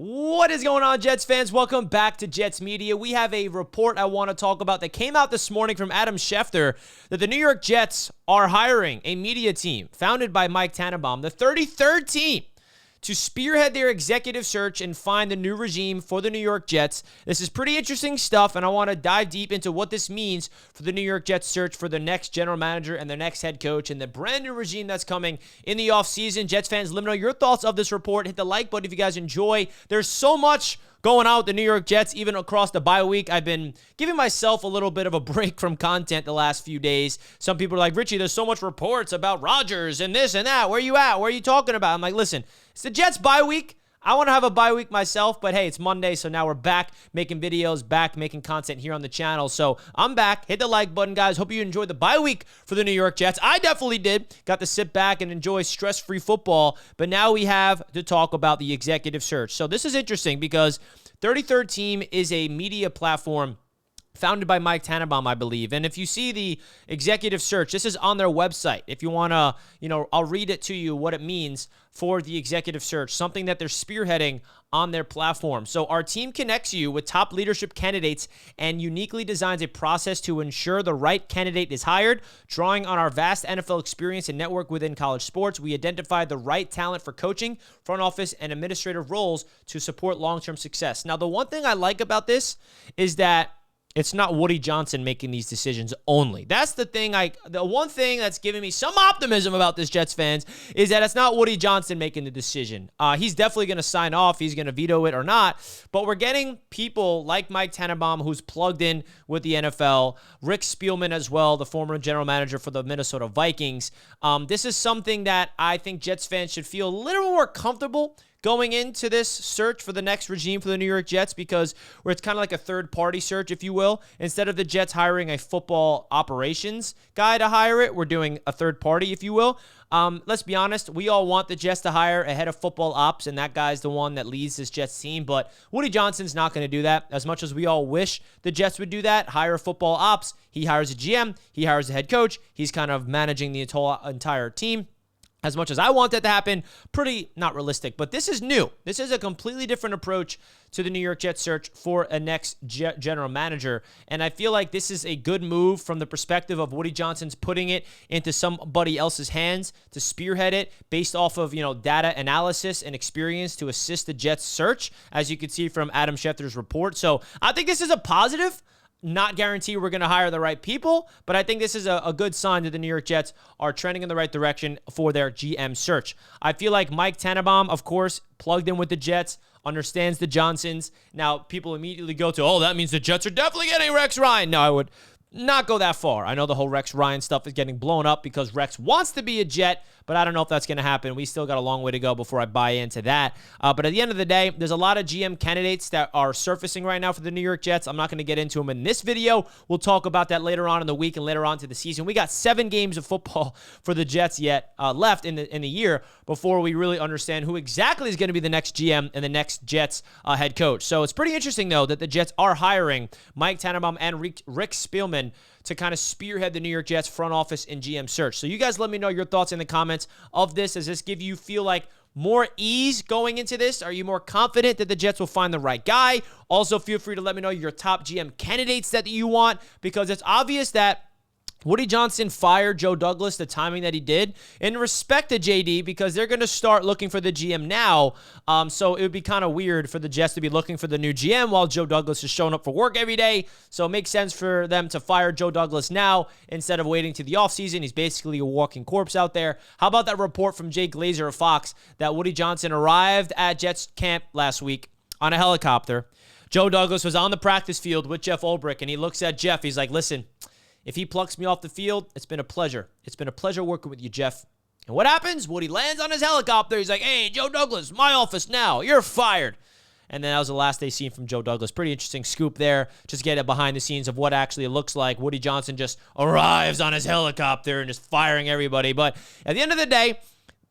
What is going on, Jets fans? Welcome back to Jets Media. We have a report I want to talk about that came out this morning from Adam Schefter that the New York Jets are hiring a media team founded by Mike Tannebaum, the 33rd team, to spearhead their executive search and find the new regime for the New York Jets. This is pretty interesting stuff, and I want to dive deep into what this means for the New York Jets search for the next general manager and the next head coach and the brand new regime that's coming in the offseason. Jets fans, let me know your thoughts of this report. Hit the like button if you guys enjoy. There's so much going on with the New York Jets, even across the bye week. I've been giving myself a little bit of a break from content the last few days. Some people are like, Richie, there's so much reports about Rodgers and this and that. Where you at? Where are you talking about? I'm like, listen, it's the Jets bye week. I want to have a bye week myself, but hey, it's Monday, so now we're back making videos, back making content here on the channel. So I'm back. Hit the like button, guys. Hope you enjoyed the bye week for the New York Jets. I definitely did. Got to sit back and enjoy stress-free football, but now we have to talk about the executive search. So this is interesting because 33rd Team is a media platform founded by Mike Tannebaum, I believe. And if you see the executive search, this is on their website. If you want to, I'll read it to you what it means for the executive search, something that they're spearheading on their platform. So our team connects you with top leadership candidates and uniquely designs a process to ensure the right candidate is hired. Drawing on our vast NFL experience and network within college sports, we identify the right talent for coaching, front office, and administrative roles to support long-term success. Now, the one thing I like about this is that it's not Woody Johnson making these decisions only. That's the thing. The one thing that's giving me some optimism about this, Jets fans, is that it's not Woody Johnson making the decision. He's definitely going to sign off. He's going to veto it or not. But we're getting people like Mike Tannebaum, who's plugged in with the NFL, Rick Spielman as well, the former general manager for the Minnesota Vikings. This is something that I think Jets fans should feel a little more comfortable going into this search for the next regime for the New York Jets, because where it's kind of like a third-party search, if you will. Instead of the Jets hiring a football operations guy to hire it, we're doing a third party, if you will. Let's be honest, we all want the Jets to hire a head of football ops, and that guy's the one that leads this Jets team, but Woody Johnson's not going to do that. As much as we all wish the Jets would do that, hire a football ops, he hires a GM, he hires a head coach, he's kind of managing the entire team. As much as I want that to happen, pretty not realistic. But this is new. This is a completely different approach to the New York Jets search for a next general manager. And I feel like this is a good move from the perspective of Woody Johnson's putting it into somebody else's hands to spearhead it based off of, data analysis and experience to assist the Jets search, as you can see from Adam Schefter's report. So I think this is a positive. Not guarantee we're going to hire the right people, but I think this is a good sign that the New York Jets are trending in the right direction for their GM search. I feel like Mike Tannebaum, of course, plugged in with the Jets, understands the Johnsons. Now, people immediately go to, that means the Jets are definitely getting Rex Ryan. No, I would not go that far. I know the whole Rex Ryan stuff is getting blown up because Rex wants to be a Jet, but I don't know if that's going to happen. We still got a long way to go before I buy into that. But at the end of the day, there's a lot of GM candidates that are surfacing right now for the New York Jets. I'm not going to get into them in this video. We'll talk about that later on in the week and later on to the season. We got 7 games of football for the Jets yet left in the year before we really understand who exactly is going to be the next GM and the next Jets head coach. So it's pretty interesting, though, that the Jets are hiring Mike Tannebaum and Rick Spielman to kind of spearhead the New York Jets front office and GM search. So you guys let me know your thoughts in the comments of this. Does this give you feel like more ease going into this? Are you more confident that the Jets will find the right guy? Also, feel free to let me know your top GM candidates that you want, because it's obvious that Woody Johnson fired Joe Douglas the timing that he did in respect to JD, because they're going to start looking for the GM now. So it would be kind of weird for the Jets to be looking for the new GM while Joe Douglas is showing up for work every day. So it makes sense for them to fire Joe Douglas now instead of waiting to the offseason. He's basically a walking corpse out there. How about that report from Jay Glazer of Fox that Woody Johnson arrived at Jets camp last week on a helicopter. Joe Douglas was on the practice field with Jeff Ulbrich, and he looks at Jeff. He's like, listen, if he plucks me off the field, it's been a pleasure. It's been a pleasure working with you, Jeff. And what happens? Woody lands on his helicopter. He's like, hey, Joe Douglas, my office now. You're fired. And then that was the last day scene from Joe Douglas. Pretty interesting scoop there. Just get it behind the scenes of what actually it looks like. Woody Johnson just arrives on his helicopter and just firing everybody. But at the end of the day,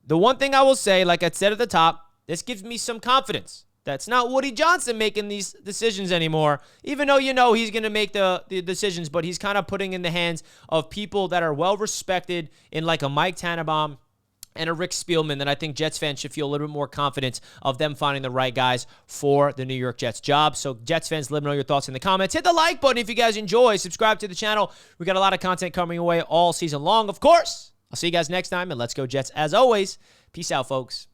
the one thing I will say, like I said at the top, this gives me some confidence. That's not Woody Johnson making these decisions anymore, even though he's going to make the decisions, but he's kind of putting in the hands of people that are well-respected in like a Mike Tannebaum and a Rick Spielman, then I think Jets fans should feel a little bit more confident of them finding the right guys for the New York Jets job. So Jets fans, let me know your thoughts in the comments. Hit the like button if you guys enjoy. Subscribe to the channel. We got a lot of content coming your way all season long, of course. I'll see you guys next time, and let's go Jets as always. Peace out, folks.